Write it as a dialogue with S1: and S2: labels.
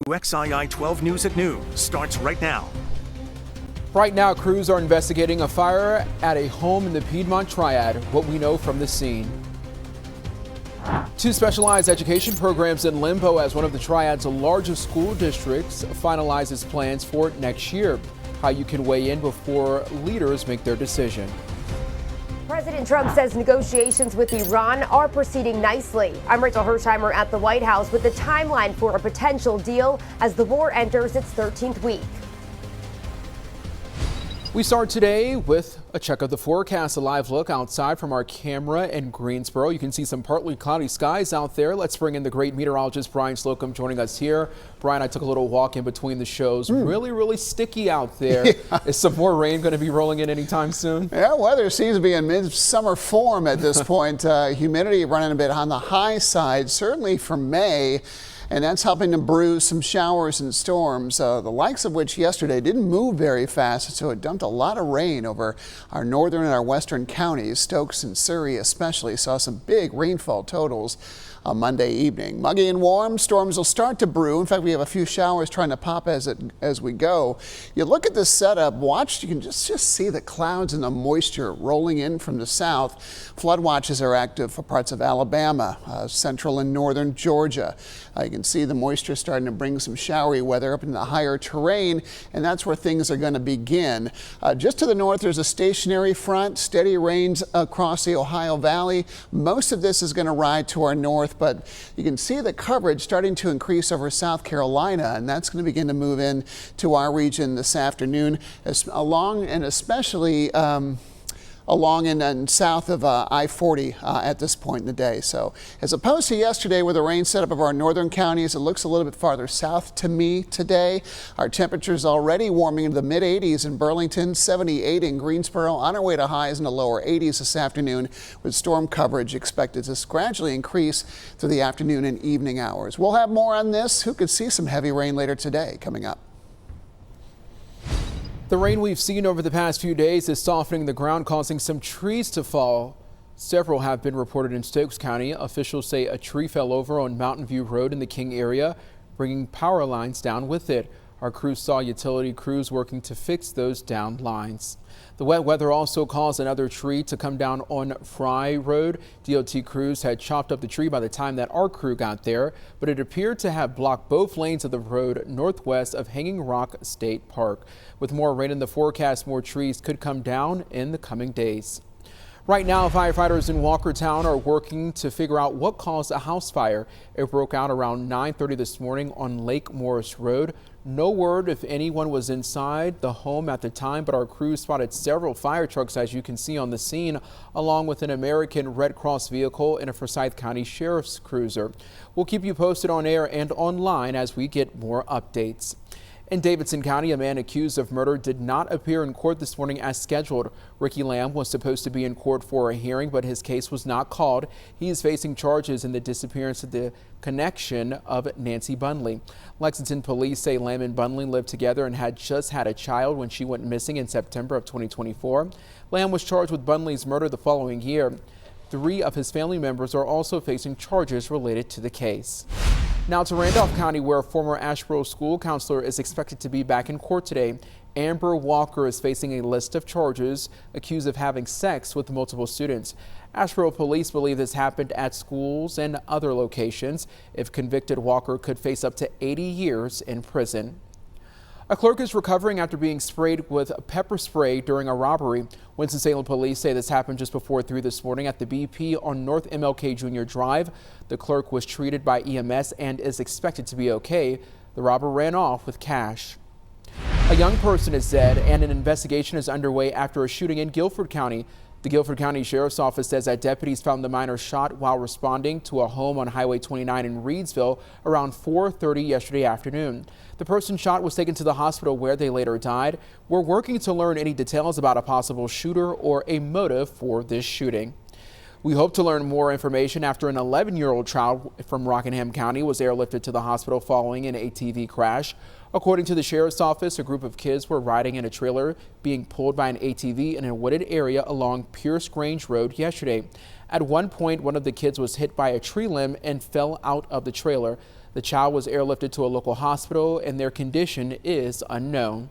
S1: WXII 12 News at noon starts right now.
S2: Right now, crews are investigating a fire at a home in the Piedmont Triad. What we know from the scene. Two specialized education programs in limbo as one of the Triad's largest school districts finalizes plans for next year. How you can weigh in before leaders make their decision.
S3: President Trump says negotiations with Iran are proceeding nicely. I'm Rachel Hersheimer at the White House with the timeline for a potential deal as the war enters its 13th week.
S2: We start today with a check of the forecast, a live look outside from our camera in Greensboro. You can see some partly cloudy skies out there. Let's bring in the great meteorologist Brian Slocum joining us here. Brian, I took a little walk in between the shows. Really sticky out there. Yeah. Is some more rain going to be rolling in anytime soon?
S4: Yeah, weather seems to be in midsummer form at this point. Humidity running a bit on the high side, certainly for May. And that's helping to brew some showers and storms, the likes of which yesterday didn't move very fast, so it dumped a lot of rain over our northern and our western counties. Stokes and Surrey especially saw some big rainfall totals on Monday evening. Muggy and warm, storms will start to brew. In fact, we have a few showers trying to pop as we go. You look at this setup, watch, you can just see the clouds and the moisture rolling in from the south. Flood watches are active for parts of Alabama, central and northern Georgia. You can see the moisture starting to bring some showery weather up in the higher terrain, and that's where things are going to begin. Just to the north, there's a stationary front, steady rains across the Ohio Valley. Most of this is going to ride to our north, but you can see the coverage starting to increase over South Carolina, and that's going to begin to move in to our region this afternoon, especially along and south of I-40 at this point in the day. So as opposed to yesterday where the rain set up of our northern counties, it looks a little bit farther south to me today. Our temperatures already warming into the mid 80s in Burlington, 78 in Greensboro, on our way to highs in the lower 80s this afternoon, with storm coverage expected to gradually increase through the afternoon and evening hours. We'll have more on this. Who could see some heavy rain later today coming up?
S2: The rain we've seen over the past few days is softening the ground, causing some trees to fall. Several have been reported in Stokes County. Officials say a tree fell over on Mountain View Road in the King area, bringing power lines down with it. Our crews saw utility crews working to fix those downed lines. The wet weather also caused another tree to come down on Fry Road. DOT crews had chopped up the tree by the time that our crew got there, but it appeared to have blocked both lanes of the road northwest of Hanging Rock State Park. With more rain in the forecast, more trees could come down in the coming days. Right now, firefighters in Walkertown are working to figure out what caused a house fire. It broke out around 9:30 this morning on Lake Morris Road. No word if anyone was inside the home at the time, but our crew spotted several fire trucks, as you can see on the scene, along with an American Red Cross vehicle and a Forsyth County Sheriff's Cruiser. We'll keep you posted on air and online as we get more updates. In Davidson County, a man accused of murder did not appear in court this morning as scheduled. Ricky Lamb was supposed to be in court for a hearing, but his case was not called. He is facing charges in the disappearance of the connection of Nancy Bunley. Lexington police say Lamb and Bunley lived together and had just had a child when she went missing in September of 2024. Lamb was charged with Bunley's murder the following year. 3 of his family members are also facing charges related to the case. Now to Randolph County, where a former Asheboro school counselor is expected to be back in court today. Amber Walker is facing a list of charges, accused of having sex with multiple students. Asheboro police believe this happened at schools and other locations. If convicted, Walker could face up to 80 years in prison. A clerk is recovering after being sprayed with pepper spray during a robbery. Winston-Salem police say this happened just before 3 this morning at the BP on North MLK Jr. Drive. The clerk was treated by EMS and is expected to be okay. The robber ran off with cash. A young person is dead and an investigation is underway after a shooting in Guilford County. The Guilford County Sheriff's Office says that deputies found the minor shot while responding to a home on Highway 29 in Reedsville around 4:30 yesterday afternoon. The person shot was taken to the hospital where they later died. We're working to learn any details about a possible shooter or a motive for this shooting. We hope to learn more information after an 11-year-old child from Rockingham County was airlifted to the hospital following an ATV crash. According to the Sheriff's Office, a group of kids were riding in a trailer being pulled by an ATV in a wooded area along Pierce Grange Road yesterday. At one point, one of the kids was hit by a tree limb and fell out of the trailer. The child was airlifted to a local hospital and their condition is unknown.